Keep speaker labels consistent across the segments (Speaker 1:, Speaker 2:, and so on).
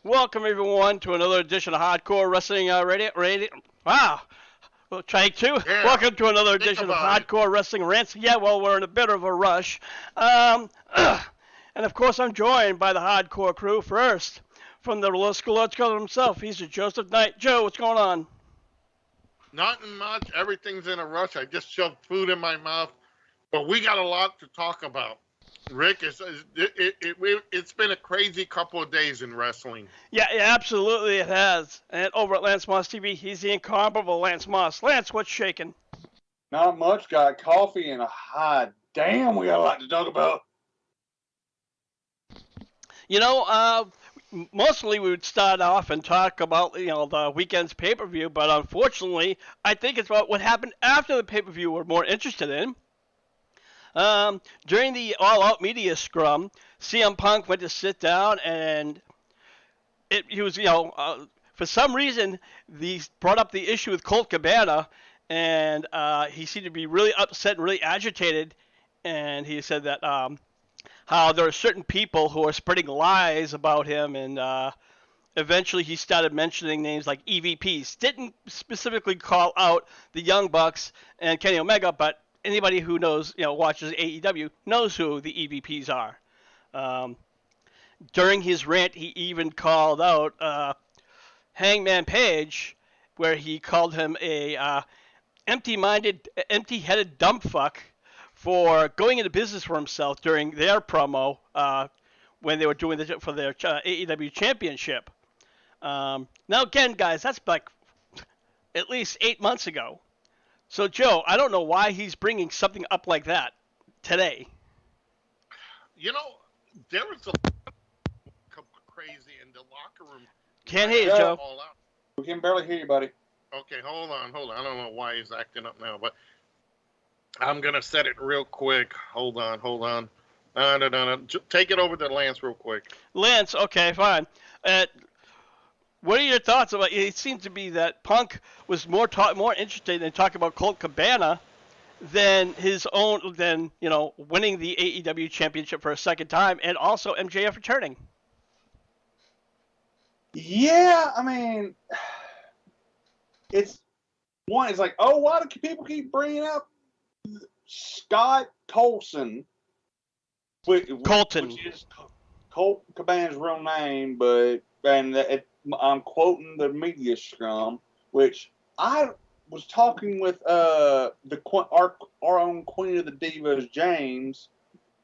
Speaker 1: Welcome everyone to another edition of Hardcore Wrestling Radio. Wow, well, try two.
Speaker 2: Yeah,
Speaker 1: Welcome to another
Speaker 2: think
Speaker 1: edition of
Speaker 2: about it.
Speaker 1: Hardcore Wrestling Rants. Yeah, well, we're in a bit of a rush, um, and of course I'm joined by the Hardcore crew. First, from the Little School Arts Scholar himself, he's a Joseph Knight. Joe, what's going on?
Speaker 2: Nothing much. Everything's in a rush. I just shoved food in my mouth, but we got a lot to talk about. Rick, it's been a crazy couple of days in wrestling.
Speaker 1: Yeah, absolutely it has. And over at Lance Moss TV, he's the incomparable Lance Moss. Lance, what's shaking?
Speaker 3: Not much. Got coffee and a hot damn. We got a lot to talk about.
Speaker 1: You know, mostly we would start off and talk about the weekend's pay-per-view, but unfortunately, I think it's about what happened after the pay-per-view we're more interested in. During the all-out media scrum, CM Punk went to sit down, and he was for some reason he brought up the issue with Colt Cabana, and he seemed to be really upset and really agitated, and he said that how there are certain people who are spreading lies about him, and eventually he started mentioning names like EVPs. Didn't specifically call out the Young Bucks and Kenny Omega, but anybody who knows, watches AEW knows who the EVPs are. During his rant, he even called out Hangman Page, where he called him a empty-headed dumb fuck for going into business for himself during their promo when they were doing it for their AEW championship. Now, again, guys, that's like at least 8 months ago. So, Joe, I don't know why he's bringing something up like that today.
Speaker 2: You know, there was a crazy in the locker room.
Speaker 1: Can't hear you, Joe.
Speaker 3: We can barely hear you, buddy.
Speaker 2: Okay, hold on. I don't know why he's acting up now, but I'm gonna set it real quick. Hold on. No. Take it over to Lance real quick.
Speaker 1: Lance, okay, fine. What are your thoughts about it? It seems to be that Punk was more interested in talking about Colt Cabana than winning the AEW championship for a second time, and also MJF returning.
Speaker 3: Yeah, I mean, it's like, oh, why do people keep bringing up Scott Colson?
Speaker 1: Colton.
Speaker 3: Which is Colt Cabana's real name, I'm quoting the media scrum, which I was talking with our own Queen of the Divas, James,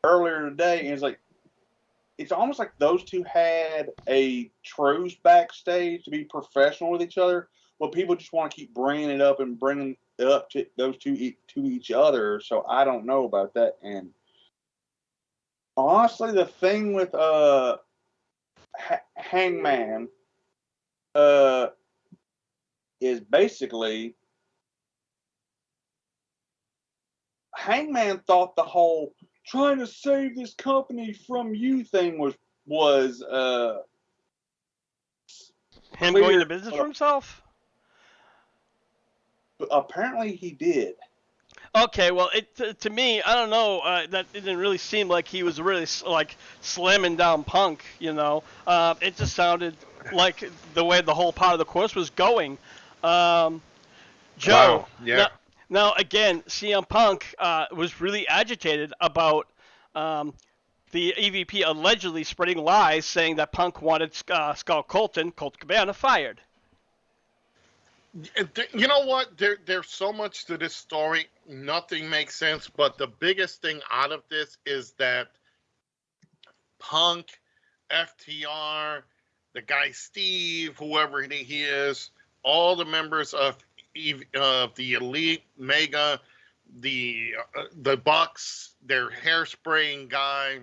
Speaker 3: earlier today, and it's almost like those two had a truce backstage to be professional with each other, but people just want to keep bringing it up and bringing it up to those two to each other. So I don't know about that. And honestly, the thing with Hangman is basically Hangman thought the whole trying to save this company from you thing was
Speaker 1: him going into business for himself.
Speaker 3: Apparently, he did.
Speaker 1: Okay, well, to me, I don't know. That didn't really seem like he was really like slamming down Punk. It just sounded like the way the whole part of the course was going. Joe,
Speaker 2: wow. Yeah.
Speaker 1: Now again, CM Punk was really agitated about the EVP allegedly spreading lies, saying that Punk wanted Colt Cabana fired.
Speaker 2: You know what? There's so much to this story. Nothing makes sense. But the biggest thing out of this is that Punk, FTR, the guy Steve, whoever he is, all the members of the Elite, Mega, the Bucks, their hairspraying guy,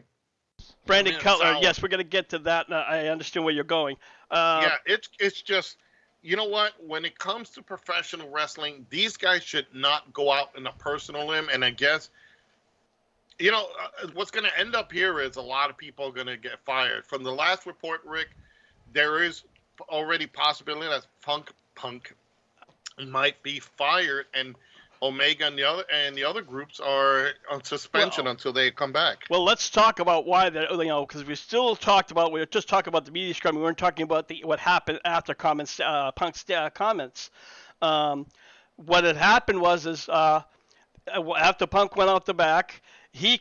Speaker 1: Brandon Cutler. Yes, we're gonna get to that. I understand where you're going.
Speaker 2: Yeah, it's just. You know what? When it comes to professional wrestling, these guys should not go out in a personal limb. And I guess, what's going to end up here is a lot of people are going to get fired. From the last report, Rick, there is already possibility that Punk might be fired. And Omega and the other groups are on suspension until they come back.
Speaker 1: Well, let's talk about why that. Because we were just talking about the media scrum. We weren't talking about what happened after Punk's comments. What had happened was after Punk went out the back, the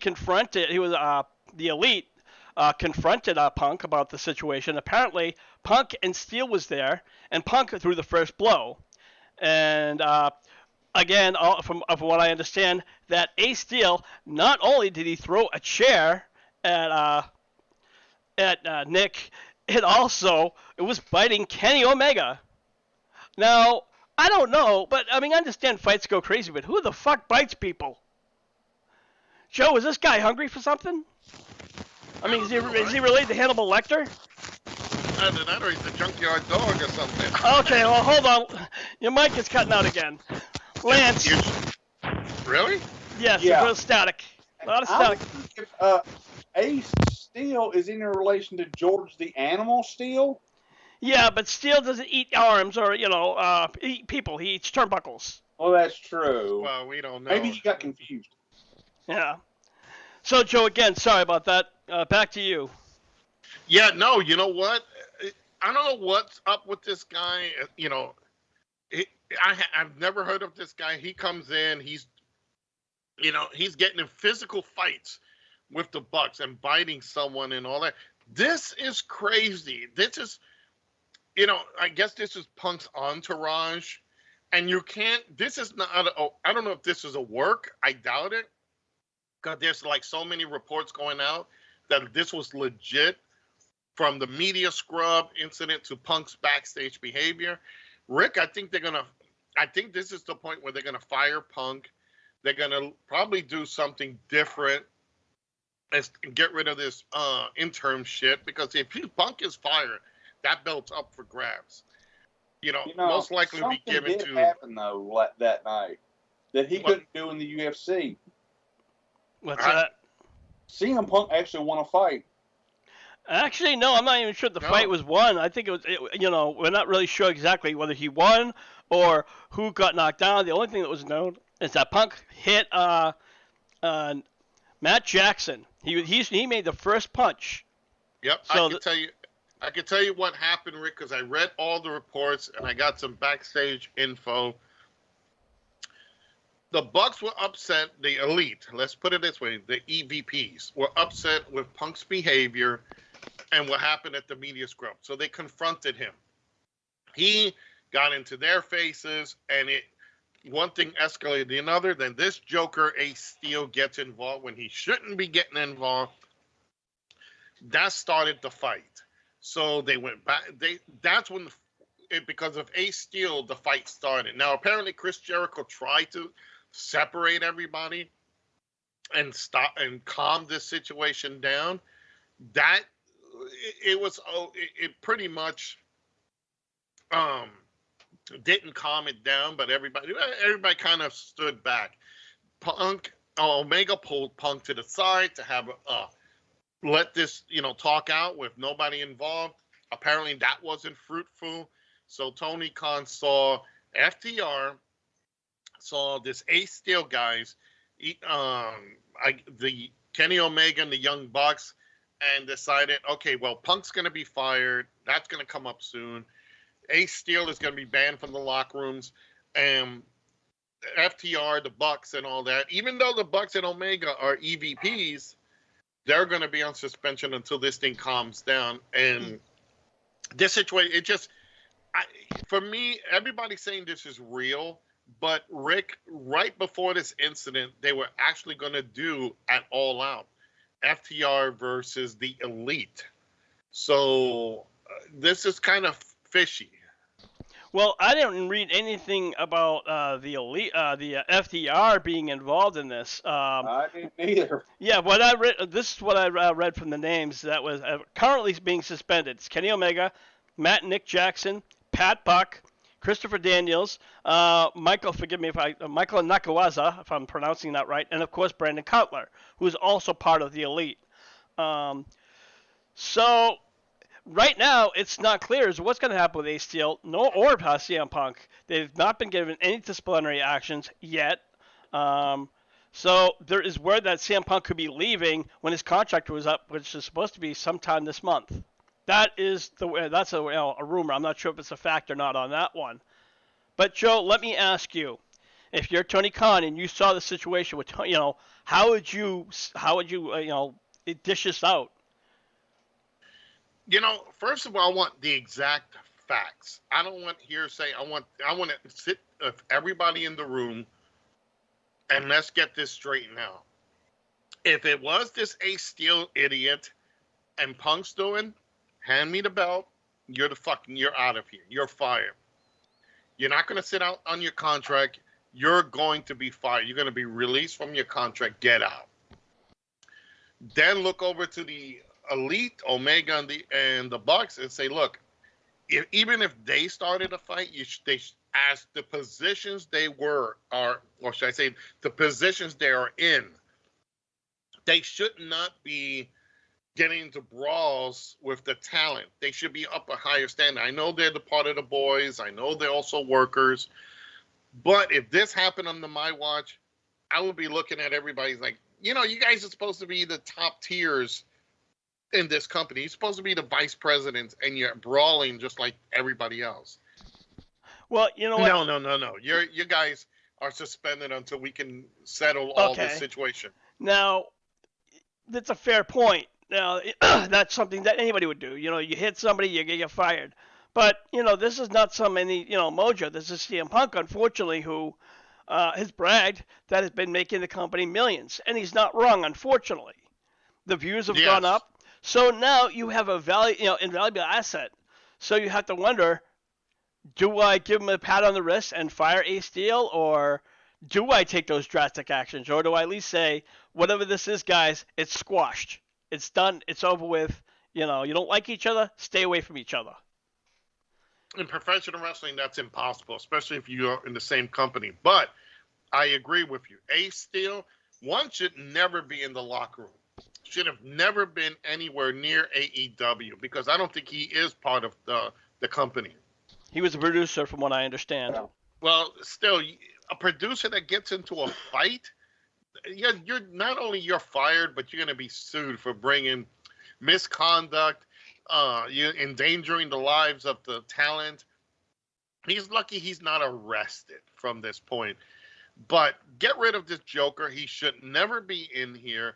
Speaker 1: Elite confronted Punk about the situation. Apparently, Punk and Steele was there, and Punk threw the first blow. And again, from what I understand, that Ace Steel, not only did he throw a chair at Nick, it was biting Kenny Omega. Now, I don't know, but I understand fights go crazy, but who the fuck bites people? Joe, is this guy hungry for something? Is he related to Hannibal Lecter?
Speaker 2: Either that or he's a junkyard dog or something.
Speaker 1: Okay, well, hold on. Your mic is cutting out again. Lance.
Speaker 2: Really?
Speaker 1: Yes, yeah. Real static. A lot of static.
Speaker 3: If Ace Steel is in relation to George the Animal Steel?
Speaker 1: Yeah, but Steel doesn't eat arms or, eat people. He eats turnbuckles.
Speaker 3: Well, that's true.
Speaker 2: Well, we don't know.
Speaker 3: Maybe he got confused.
Speaker 1: Yeah. So, Joe, again, sorry about that. Back to you.
Speaker 2: Yeah, no, you know what? I don't know what's up with this guy. I've never heard of this guy. He comes in, he's getting in physical fights with the Bucks and biting someone and all that. This is crazy. This is, I guess this is Punk's entourage. And this is not, I don't know if this is a work. I doubt it. Because there's so many reports going out that this was legit. From the media scrub incident to Punk's backstage behavior. Rick, I think this is the point where they're going to fire Punk. They're going to probably do something different and get rid of this interim shit. Because if Punk is fired, that belt's up for grabs. Most likely be given to.
Speaker 3: Something did happen, though, that night that he couldn't do in the UFC.
Speaker 1: What's that?
Speaker 3: CM Punk actually won a fight.
Speaker 1: Actually, no, I'm not even sure the fight was won. I think we're not really sure exactly whether he won or who got knocked down. The only thing that was known is that Punk hit Matt Jackson. He made the first punch.
Speaker 2: Yep, so I can tell you what happened, Rick, because I read all the reports and I got some backstage info. The Bucks were upset. The Elite, let's put it this way, the EVPs were upset with Punk's behavior and what happened at the media scrum. So they confronted him. He got into their faces, and one thing escalated another. Then this Joker, Ace Steel, gets involved when he shouldn't be getting involved. That started the fight. So they went back. That's when, because of Ace Steel, the fight started. Now, apparently, Chris Jericho tried to separate everybody and stop and calm this situation down. That it pretty much didn't calm it down, but everybody kind of stood back. Omega pulled Punk to the side to have let this talk out with nobody involved. Apparently that wasn't fruitful. So Tony Khan saw FTR, saw this Ace Steel guys, the Kenny Omega and the Young Bucks, and decided, okay, well, Punk's going to be fired. That's going to come up soon. Ace Steel is going to be banned from the locker rooms. And FTR, the Bucks, and all that, even though the Bucks and Omega are EVPs, they're going to be on suspension until this thing calms down. And this situation, for me, everybody's saying this is real. But Rick, right before this incident, they were actually going to do at All Out FTR versus the Elite. So this is kind of fishy.
Speaker 1: Well, I didn't read anything about the Elite, the FTR being involved in this.
Speaker 3: I didn't either.
Speaker 1: Yeah, what I read. This is what I read from the names that was currently being suspended. It's Kenny Omega, Nick Jackson, Pat Buck, Christopher Daniels, Michael Nakawaza, if I'm pronouncing that right, and of course Brandon Cutler, who is also part of the Elite. So right now, it's not clear as to what's going to happen with Ace Steel, or CM Punk. They've not been given any disciplinary actions yet. So there is word that CM Punk could be leaving when his contract was up, which is supposed to be sometime this month. That's a rumor. I'm not sure if it's a fact or not on that one. But Joe, let me ask you: if you're Tony Khan and you saw the situation with how would you dish this out?
Speaker 2: First of all, I want the exact facts. I don't want hearsay. I want to sit with everybody in the room and let's get this straightened out. If it was this Ace Steel idiot and Punk's doing, hand me the belt. You're out of here. You're fired. You're not going to sit out on your contract. You're going to be fired. You're going to be released from your contract. Get out. Then look over to the Elite, Omega, and the Bucks and say, look, even if they started a fight, as the positions they or should I say, the positions they are in, they should not be getting into brawls with the talent. They should be up a higher standard. I know they're the part of the boys. I know they're also workers. But if this happened under my watch, I would be looking at everybody like, you guys are supposed to be the top tiers in this company. You're supposed to be the vice presidents, and you're brawling just like everybody else.
Speaker 1: Well, you know what?
Speaker 2: No. You guys are suspended until we can settle all this situation.
Speaker 1: Now, that's a fair point. Now, that's something that anybody would do. You hit somebody, you get fired. But, this is not Mojo. This is CM Punk, unfortunately, who has bragged that has been making the company millions. And he's not wrong, unfortunately. The views have gone up. So now you have a invaluable asset. So you have to wonder, do I give him a pat on the wrist and fire Ace Steel, or do I take those drastic actions? Or do I at least say, whatever this is, guys, it's squashed. It's done. It's over with. You don't like each other, stay away from each other.
Speaker 2: In professional wrestling, that's impossible, especially if you are in the same company. But I agree with you. Ace Steel, one should never be in the locker room. Should have never been anywhere near AEW, because I don't think he is part of the company.
Speaker 1: He was a producer, from what I understand.
Speaker 2: Well, still, a producer that gets into a fight, you're not only you're fired, but you're going to be sued for bringing misconduct, you endangering the lives of the talent. He's lucky he's not arrested from this point. But get rid of this joker. He should never be in here.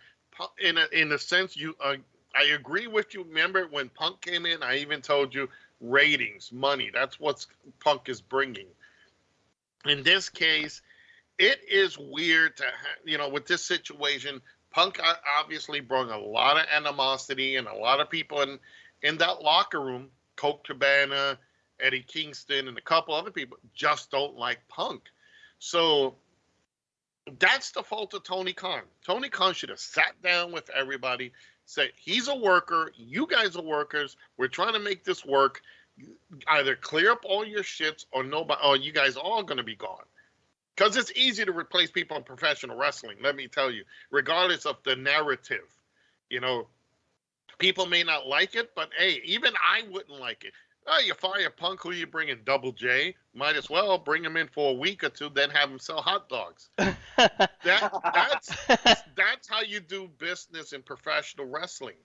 Speaker 2: In a sense, I agree with you. Remember when Punk came in, I even told you ratings, money. That's what Punk is bringing. In this case, it is weird to, with this situation, Punk obviously brought a lot of animosity, and a lot of people in that locker room, Colt Cabana, Eddie Kingston, and a couple other people just don't like Punk. So that's the fault of Tony Khan. Tony Khan should have sat down with everybody, said, he's a worker, you guys are workers, we're trying to make this work. Either clear up all your shits or you guys are all going to be gone. Because it's easy to replace people in professional wrestling, let me tell you, regardless of the narrative. People may not like it, but hey, even I wouldn't like it. Oh, you fire Punk, who you bring in? Double J? Might as well bring him in for a week or two, then have him sell hot dogs. That's how you do business in professional wrestling.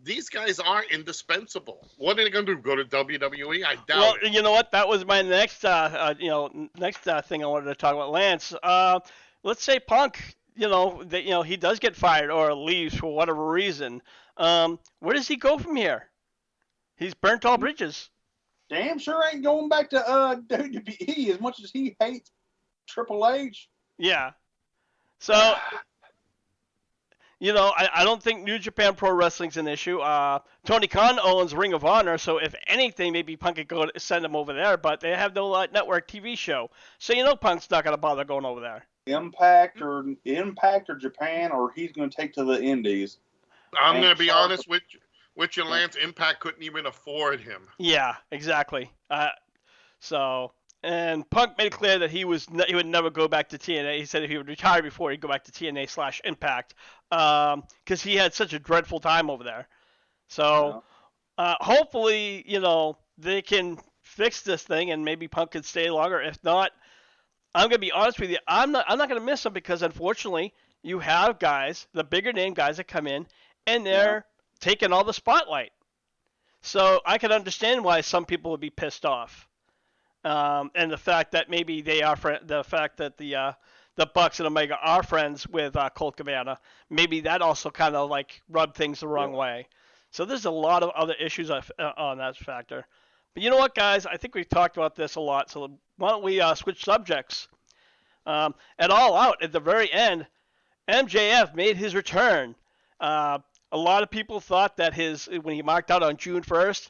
Speaker 2: These guys are indispensable. What are they going to do? Go to WWE? I doubt it.
Speaker 1: Well, you know what? That was my next thing I wanted to talk about, Lance. Let's say Punk, he does get fired or leaves for whatever reason. Where does he go from here? He's burnt all bridges.
Speaker 3: Damn sure ain't going back to WWE as much as he hates Triple H.
Speaker 1: Yeah. So, I don't think New Japan Pro Wrestling's an issue. Tony Khan owns Ring of Honor, so if anything, maybe Punk could send him over there, but they have no network TV show. So, Punk's not going to bother going over there.
Speaker 3: Impact or Japan, or he's going to take to the Indies.
Speaker 2: I'm going to be honest with you, Lance. Impact couldn't even afford him.
Speaker 1: Yeah, exactly. And Punk made it clear that he would never go back to TNA. He said if he would retire before, he'd go back to TNA/Impact, because he had such a dreadful time over there. So hopefully, they can fix this thing, and maybe Punk can stay longer. If not, I'm gonna be honest with you. I'm not gonna miss him because unfortunately you have guys, the bigger name guys that come in, and they're taking all the spotlight. So I can understand why some people would be pissed off. And the fact that maybe they are the fact that the Bucks and Omega are friends with Colt Cabana, maybe that also kind of like rubbed things the wrong way. So there's a lot of other issues on that factor. But you know what, guys? I think we've talked about this a lot. So why don't we switch subjects? At All Out, at the very end, MJF made his return. A lot of people thought that when he marked out on June 1st,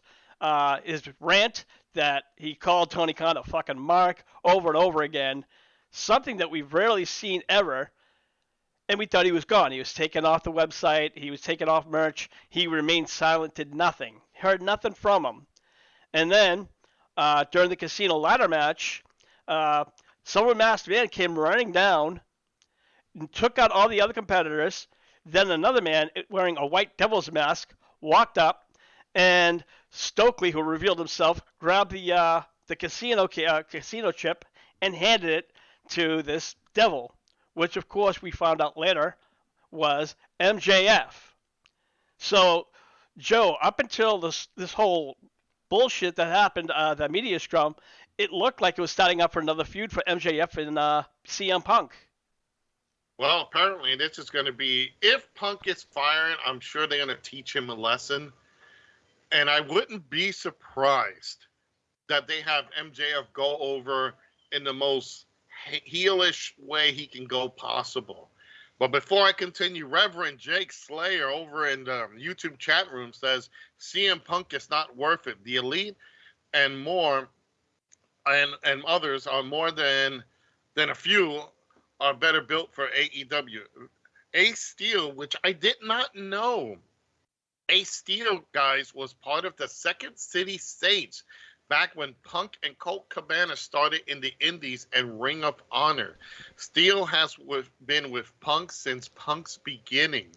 Speaker 1: his rant that he called Tony Khan a fucking mark over and over again, something that we've rarely seen ever, and we thought he was gone. He was taken off the website. He was taken off merch. He remained silent, did nothing. Heard nothing from him. And then, during the casino ladder match, someone masked man came running down and took out all the other competitors. Then another man wearing a white devil's mask walked up, and Stokely, who revealed himself, grabbed the casino chip and handed it to this devil, which of course we found out later was MJF. So, Joe, up until this whole bullshit that happened, the media scrum, it looked like it was starting up for another feud for MJF and CM Punk.
Speaker 2: Well, apparently this is going to be, if Punk gets fired, I'm sure they're going to teach him a lesson. And I wouldn't be surprised that they have MJF go over in the most heelish way he can go possible. But before I continue, Reverend Jake Slayer over in the YouTube chat room says CM Punk is not worth it. The Elite and more and others are more than a few are better built for AEW. Ace Steel, which I did not know. Ace Steel, guys, was part of the Second City Saints back when Punk and Colt Cabana started in the Indies and Ring of Honor. Steel has been with Punk since Punk's beginning.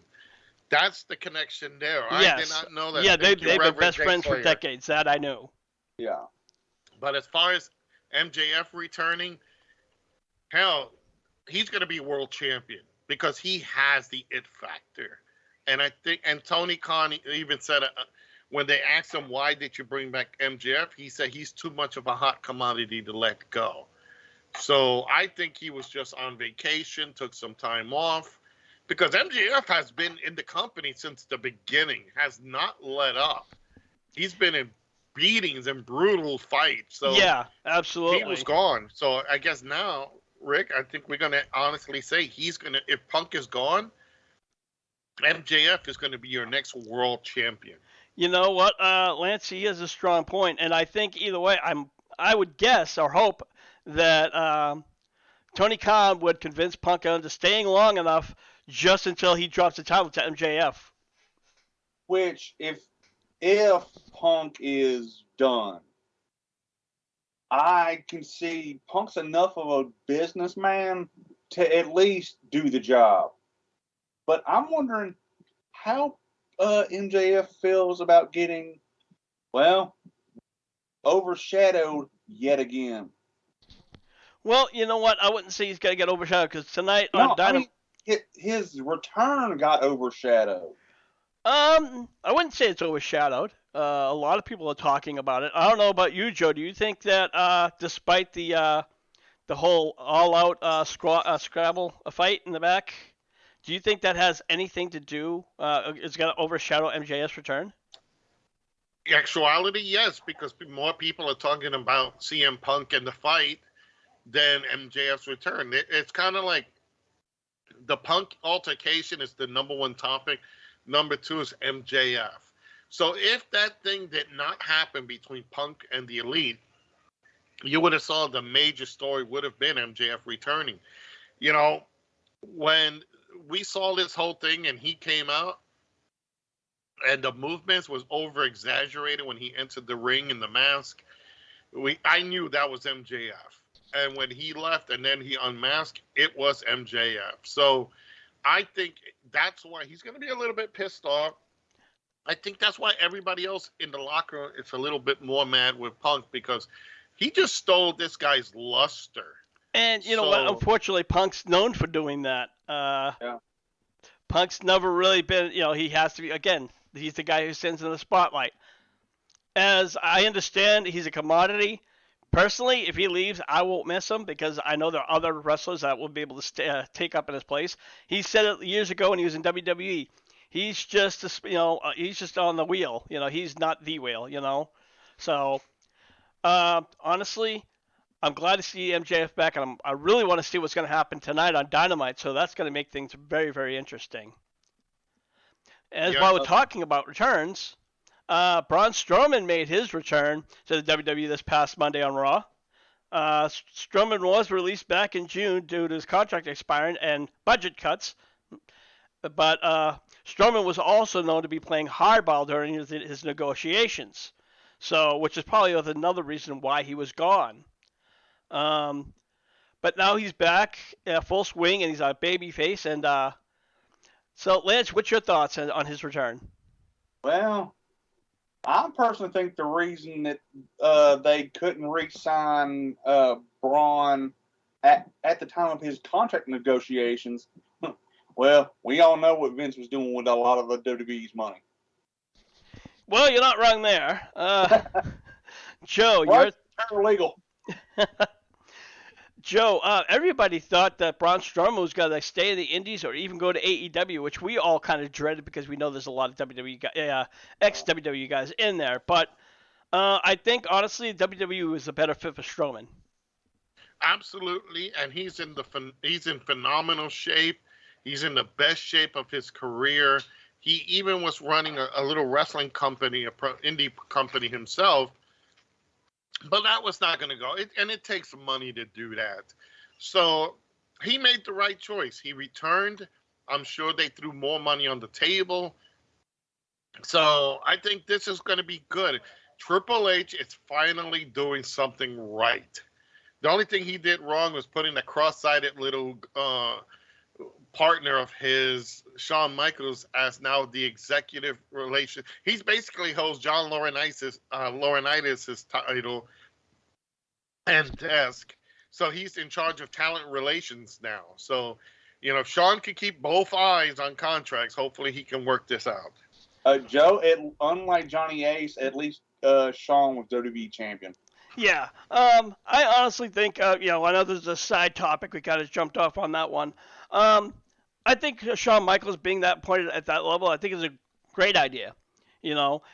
Speaker 2: That's the connection there.
Speaker 1: Yes.
Speaker 2: I did not know that.
Speaker 1: Yeah, they've been best friends for decades. That I knew.
Speaker 3: Yeah.
Speaker 2: But as far as MJF returning, hell, he's going to be world champion because he has the it factor. And I think, and Tony Khan even said when they asked him, why did you bring back MJF? He said he's too much of a hot commodity to let go. So I think he was just on vacation, took some time off, because MJF has been in the company since the beginning, has not let up. He's been in beatings and brutal fights. So
Speaker 1: yeah, absolutely.
Speaker 2: He was gone. So I guess now, Rick, I think we're going to honestly say he's going to, if Punk is gone, MJF is going to be your next world champion.
Speaker 1: You know what, Lance, he has a strong point, and I think either way, I would guess or hope that Tony Khan would convince Punk into staying long enough just until he drops the title to MJF.
Speaker 3: Which, if Punk is done, I can see Punk's enough of a businessman to at least do the job. But I'm wondering how MJF feels about getting, well, overshadowed yet again.
Speaker 1: Well, you know what? I wouldn't say he's going to get overshadowed because tonight on Dynamite,
Speaker 3: his return got overshadowed.
Speaker 1: I wouldn't say it's overshadowed. A lot of people are talking about it. I don't know about you, Joe. Do you think that despite the whole all-out Scrabble fight in the back, do you think that has anything to do? It's going to overshadow MJF's return?
Speaker 2: In actuality, yes, because more people are talking about CM Punk and the fight than MJF's return. It's kind of like the Punk altercation is the number one topic. Number two is MJF. So if that thing did not happen between Punk and the Elite, you would have saw the major story would have been MJF returning. You know, when we saw this whole thing and he came out and the movements was over exaggerated when he entered the ring in the mask, I knew that was MJF. And when he left and then he unmasked, it was MJF. So I think that's why he's going to be a little bit pissed off. I think that's why everybody else in the locker room is a little bit more mad with Punk, because he just stole this guy's luster.
Speaker 1: And you know what?
Speaker 2: So
Speaker 1: Unfortunately, Punk's known for doing that.
Speaker 3: Yeah.
Speaker 1: Punk's never really been, he has to be, again, he's the guy who sends in the spotlight. As I understand, he's a commodity. Personally, if he leaves, I won't miss him because I know there are other wrestlers that will be able to take up in his place. He said it years ago when he was in WWE. He's just, he's just on the wheel. He's not the wheel. So, honestly, I'm glad to see MJF back, and I really want to see what's going to happen tonight on Dynamite. So that's going to make things very, very interesting. As
Speaker 2: yeah,
Speaker 1: while we're talking about returns, Braun Strowman made his return to the WWE this past Monday on Raw. Strowman was released back in June due to his contract expiring and budget cuts, but Strowman was also known to be playing hardball during his negotiations, so which is probably another reason why he was gone. But now he's back full swing, and he's a babyface. And so, Lance, what's your thoughts on his return?
Speaker 3: Well, I personally think the reason that they couldn't re-sign Braun at the time of his contract negotiations, well, we all know what Vince was doing with a lot of the WWE's money.
Speaker 1: Well, you're not wrong there. Joe,
Speaker 3: you're illegal.
Speaker 1: Joe, everybody thought that Braun Strowman was going to stay in the Indies or even go to AEW, which we all kind of dreaded because we know there's a lot of ex-WWE guys in there. But I think, honestly, WWE was a better fit for Strowman.
Speaker 2: Absolutely, and he's in phenomenal shape. He's in the best shape of his career. He even was running a little wrestling company, indie company himself. But that was not going to go. And it takes money to do that. So he made the right choice. He returned. I'm sure they threw more money on the table. So I think this is going to be good. Triple H is finally doing something right. The only thing he did wrong was putting a cross-sided little partner of his, Shawn Michaels, as now the executive relation. He's basically holds John Laurinaitis' title and desk. So he's in charge of talent relations now. So, if Shawn can keep both eyes on contracts, hopefully he can work this out.
Speaker 3: Joe, unlike Johnny Ace, at least Shawn was WWE champion.
Speaker 1: Yeah. I honestly think, I know there's a side topic. We kind of jumped off on that one. I think Shawn Michaels being that point at that level, I think is a great idea.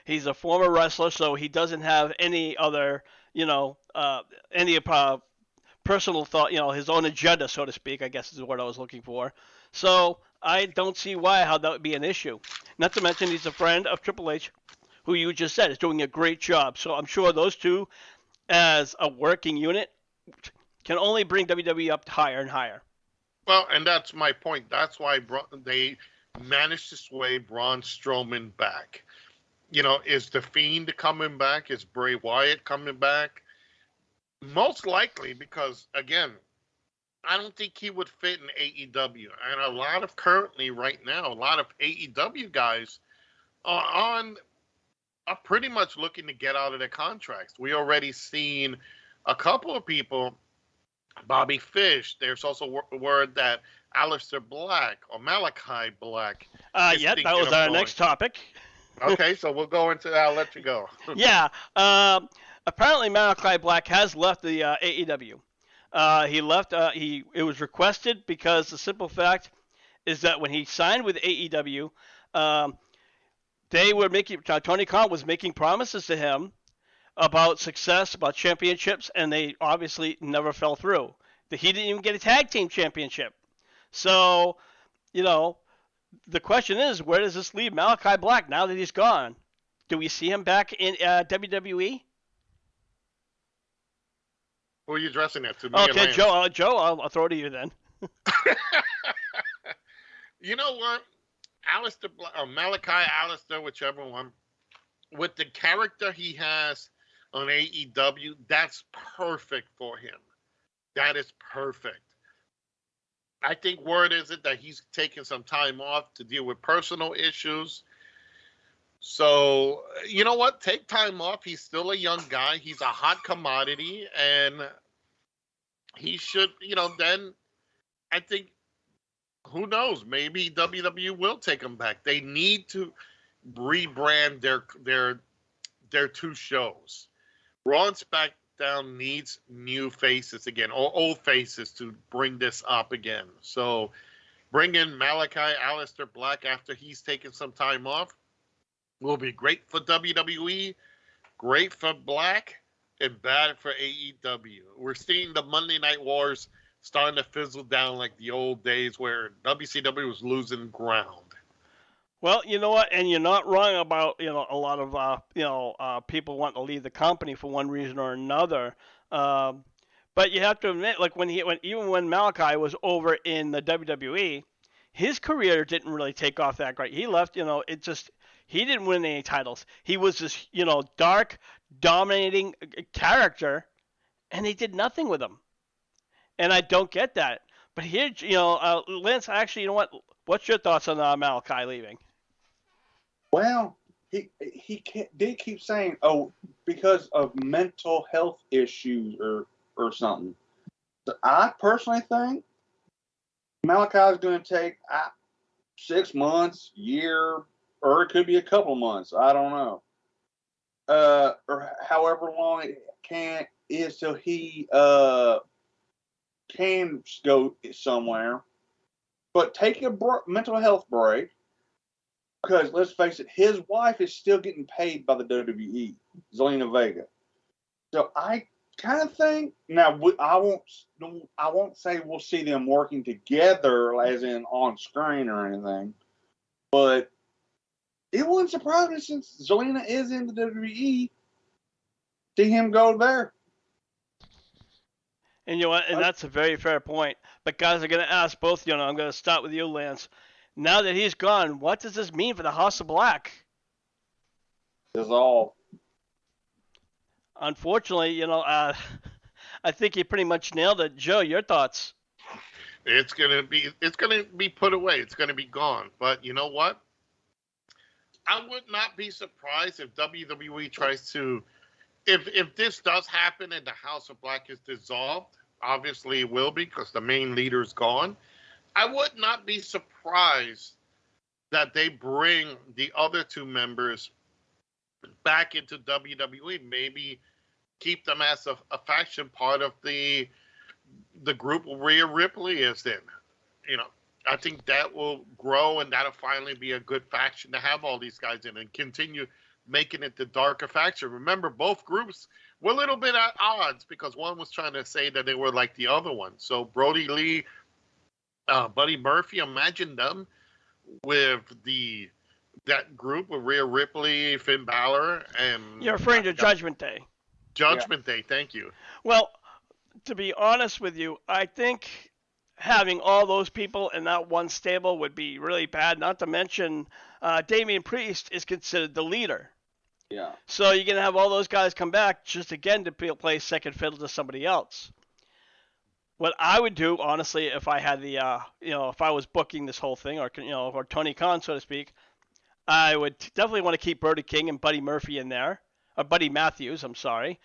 Speaker 1: He's a former wrestler, so he doesn't have any other, any personal thought, his own agenda, so to speak, I guess is what I was looking for. So I don't see how that would be an issue. Not to mention he's a friend of Triple H, who you just said is doing a great job. So I'm sure those two, as a working unit, can only bring WWE up higher and higher.
Speaker 2: Well, and that's my point. That's why they managed to sway Braun Strowman back. Is The Fiend coming back? Is Bray Wyatt coming back? Most likely, because, again, I don't think he would fit in AEW. And a lot of AEW guys are pretty much looking to get out of their contracts. We already seen a couple of people. Bobby Fish. There's also word that Aleister Black or Malachi Black.
Speaker 1: Yeah, that was our next topic.
Speaker 2: Okay, so we'll go into that. I'll let you go.
Speaker 1: Yeah. Apparently, Malachi Black has left the AEW. He left. It was requested because the simple fact is that when he signed with AEW, they were making. Tony Khan was making promises to him about success, about championships, and they obviously never fell through. He didn't even get a tag team championship. So, the question is, where does this leave Malachi Black now that he's gone? Do we see him back in WWE?
Speaker 2: Who are you addressing that to? Me
Speaker 1: Okay, Joe, I'll throw it to you then.
Speaker 2: You know what? Malachi, Aleister, whichever one, with the character he has on AEW, that's perfect for him. That is perfect. I think word is it that he's taking some time off to deal with personal issues. So, you know what? Take time off. He's still a young guy. He's a hot commodity. And he should, then I think, who knows, maybe WWE will take him back. They need to rebrand their two shows. Raw and SmackDown needs new faces again, or old faces to bring this up again. So bring in Malachi Aleister Black after he's taken some time off will be great for WWE, great for Black, and bad for AEW. We're seeing the Monday Night Wars starting to fizzle down like the old days where WCW was losing ground.
Speaker 1: Well, you know what, and you're not wrong about a lot of people wanting to leave the company for one reason or another. Um, but you have to admit, like even when Malachi was over in the WWE, his career didn't really take off that great. He left, it just he didn't win any titles. He was this dark, dominating character, and they did nothing with him. And I don't get that. But here, Lance, actually, you know what? What's your thoughts on Malachi leaving?
Speaker 3: Well, did keep saying, oh, because of mental health issues or something. I personally think Malachi's going to take 6 months, year, or it could be a couple months. I don't know. Or however long it is till he can go somewhere. But take a mental health break. Because let's face it, his wife is still getting paid by the WWE, Zelina Vega. So I kind of think now I won't say we'll see them working together as in on screen or anything, but it wouldn't surprise me since Zelina is in the WWE. See him go there.
Speaker 1: And you know what? And that's a very fair point. But guys, I'm going to ask both. I'm going to start with you, Lance. Now that he's gone, what does this mean for the House of Black?
Speaker 3: Dissolve.
Speaker 1: Unfortunately, I think you pretty much nailed it. Joe, your thoughts?
Speaker 2: It's gonna be put away. It's gonna be gone. But you know what? I would not be surprised if WWE tries to, if this does happen and the House of Black is dissolved. Obviously, it will be because the main leader is gone. I would not be surprised that they bring the other two members back into WWE. Maybe keep them as a faction part of the group Rhea Ripley is in. I think that will grow and that'll finally be a good faction to have all these guys in and continue making it the darker faction. Remember, both groups were a little bit at odds because one was trying to say that they were like the other one. So Brody Lee, Buddy Murphy, imagine them with that group with Rhea Ripley, Finn Balor, and
Speaker 1: you're referring to Judgment Day.
Speaker 2: Judgment Day, thank you.
Speaker 1: Well, to be honest with you, I think having all those people in that one stable would be really bad. Not to mention, Damian Priest is considered the leader.
Speaker 3: Yeah.
Speaker 1: So you're gonna have all those guys come back just again to play second fiddle to somebody else. What I would do, honestly, if I had the, if I was booking this whole thing, or or Tony Khan, so to speak, I would definitely want to keep Brody King and Buddy Murphy in there, or Buddy Matthews, I'm sorry,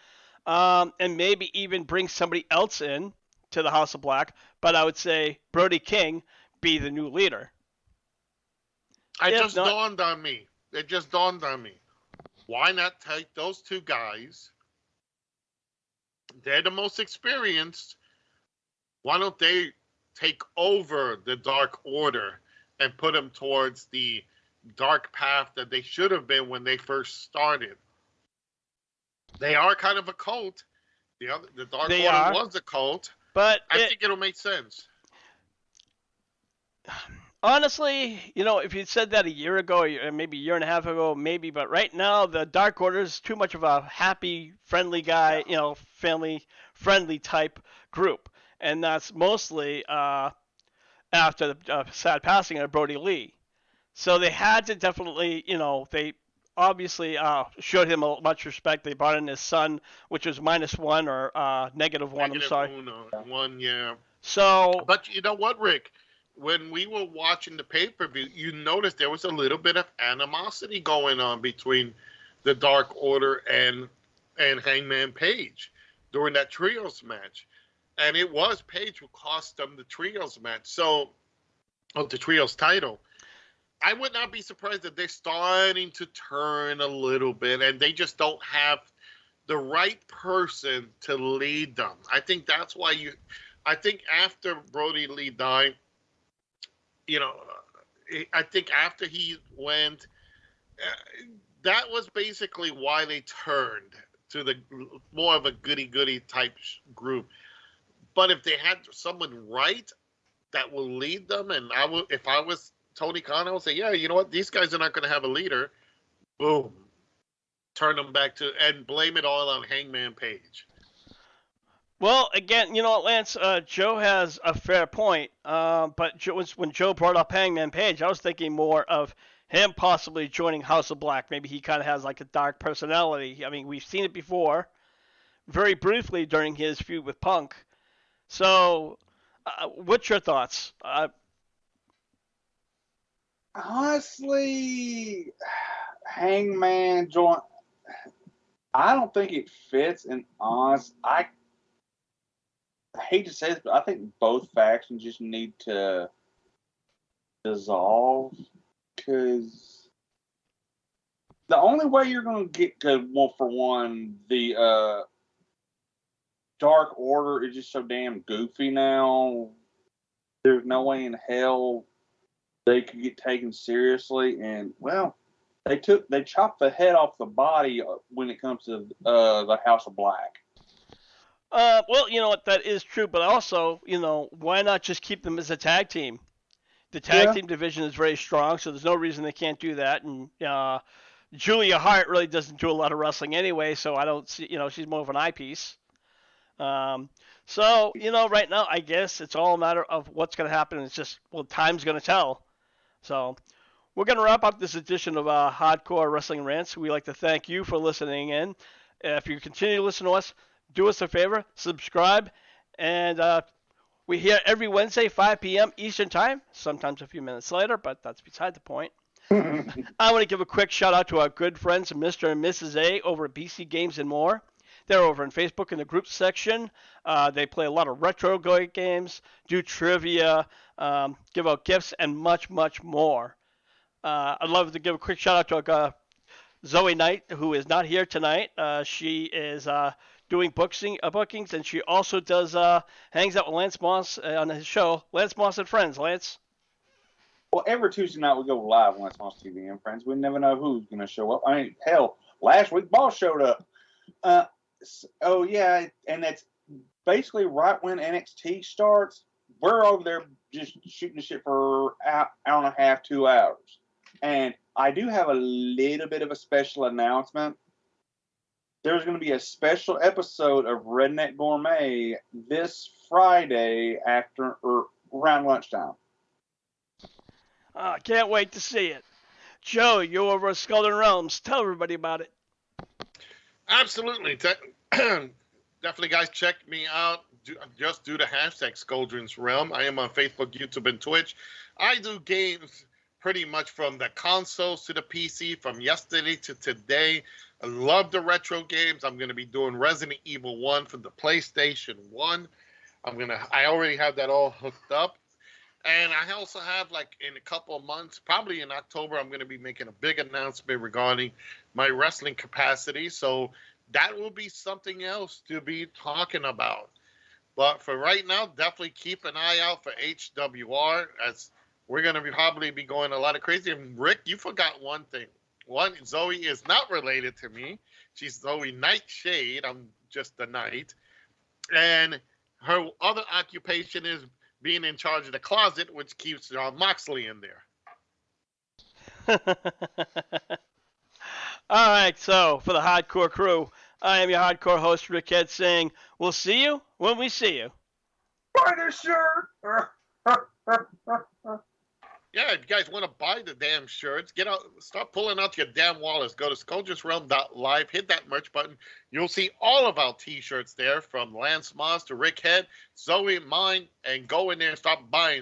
Speaker 1: and maybe even bring somebody else in to the House of Black. But I would say Brody King be the new leader.
Speaker 2: It just dawned on me. Why not take those two guys? They're the most experienced. Why don't they take over the Dark Order and put them towards the dark path that they should have been when they first started? They are kind of a cult. The Dark Order was a cult,
Speaker 1: but
Speaker 2: I think it'll make sense.
Speaker 1: Honestly, if you'd said that a year ago, or maybe a year and a half ago, maybe. But right now, the Dark Order is too much of a happy, friendly guy, family-friendly type group. And that's mostly after the sad passing of Brody Lee. So they had to definitely, they obviously showed him much respect. They brought in his son, which was -1 or -1. I'm sorry.
Speaker 2: One, yeah.
Speaker 1: So,
Speaker 2: but you know what, Rick? When we were watching the pay-per-view, you noticed there was a little bit of animosity going on between the Dark Order and Hangman Page during that trios match. And it was Page who cost them the trios match. So, the trios title. I would not be surprised if they're starting to turn a little bit and they just don't have the right person to lead them. I think that's why I think after Brody Lee died, I think after he went, that was basically why they turned to the more of a goody-goody type group. But if they had someone right that will lead them, and if I was Tony Khan, I would say, yeah, you know what, these guys are not going to have a leader. Boom, turn them back to and blame it all on Hangman Page.
Speaker 1: Well, again, Lance, Joe has a fair point. But when Joe brought up Hangman Page, I was thinking more of him possibly joining House of Black. Maybe he kind of has like a dark personality. I mean, we've seen it before, very briefly during his feud with Punk. So, what's your thoughts?
Speaker 3: Honestly, Hangman join. I don't think it fits. And I hate to say this, but I think both factions just need to dissolve, because the only way you're going to get good, well, for one, the Dark Order is just so damn goofy now. There's no way in hell they could get taken seriously, and well, they chopped the head off the body when it comes to the House of Black.
Speaker 1: Well, you know what, that is true, but also, why not just keep them as a tag team? The tag team division is very strong, so there's no reason they can't do that. And Julia Hart really doesn't do a lot of wrestling anyway, so I don't see, she's more of an eyepiece. So, right now, I guess it's all a matter of what's going to happen. It's just, well, time's going to tell. So, we're going to wrap up this edition of Hardcore Wrestling Rants. We'd like to thank you for listening in. If you continue to listen to us, do us a favor, subscribe, and we're here every Wednesday, 5 p.m. Eastern Time, sometimes a few minutes later, but that's beside the point. I want to give a quick shout-out to our good friends, Mr. and Mrs. A, over at BC Games and More. They're over on Facebook in the group section. They play a lot of retro games, do trivia, give out gifts, and much, much more. I'd love to give a quick shout-out to Zoe Knight, who is not here tonight. She is doing bookings, and she also does hangs out with Lance Moss on his show, Lance Moss and Friends. Lance?
Speaker 3: Well, every Tuesday night we go live on Lance Moss TV and Friends. We never know who's going to show up. I mean, hell, last week Boss showed up. Oh, yeah, and that's basically right when NXT starts. We're over there just shooting the shit for an hour and a half, 2 hours. And I do have a little bit of a special announcement. There's going to be a special episode of Redneck Gourmet this Friday around lunchtime.
Speaker 1: Can't wait to see it. Joe, you're over at Skull and Realms. Tell everybody about it.
Speaker 2: Absolutely. Definitely, guys, check me out. Just do the hashtag Scoldrins Realm. I am on Facebook, YouTube, and Twitch. I do games pretty much from the consoles to the PC, from yesterday to today. I love the retro games. I'm going to be doing Resident Evil 1 for the PlayStation 1. I already have that all hooked up. And I also have, like, in a couple of months, probably in October, I'm going to be making a big announcement regarding my wrestling capacity. So that will be something else to be talking about. But for right now, definitely keep an eye out for HWR, as we're going to probably be going a lot of crazy. And Rick, you forgot one thing. One, Zoe is not related to me. She's Zoe Nightshade. I'm just the Knight. And her other occupation is being in charge of the closet, which keeps John Moxley in there.
Speaker 1: All right, so for the Hardcore crew, I am your Hardcore host, Rick Head, saying, we'll see you when we see you.
Speaker 3: Buy this shirt!
Speaker 2: Yeah, if you guys want to buy the damn shirts, start pulling out your damn wallets. Go to ScoldrensRealm.live, hit that merch button. You'll see all of our t-shirts there, from Lance Moss to Rick Head, Zoe, mine, and go in there and start buying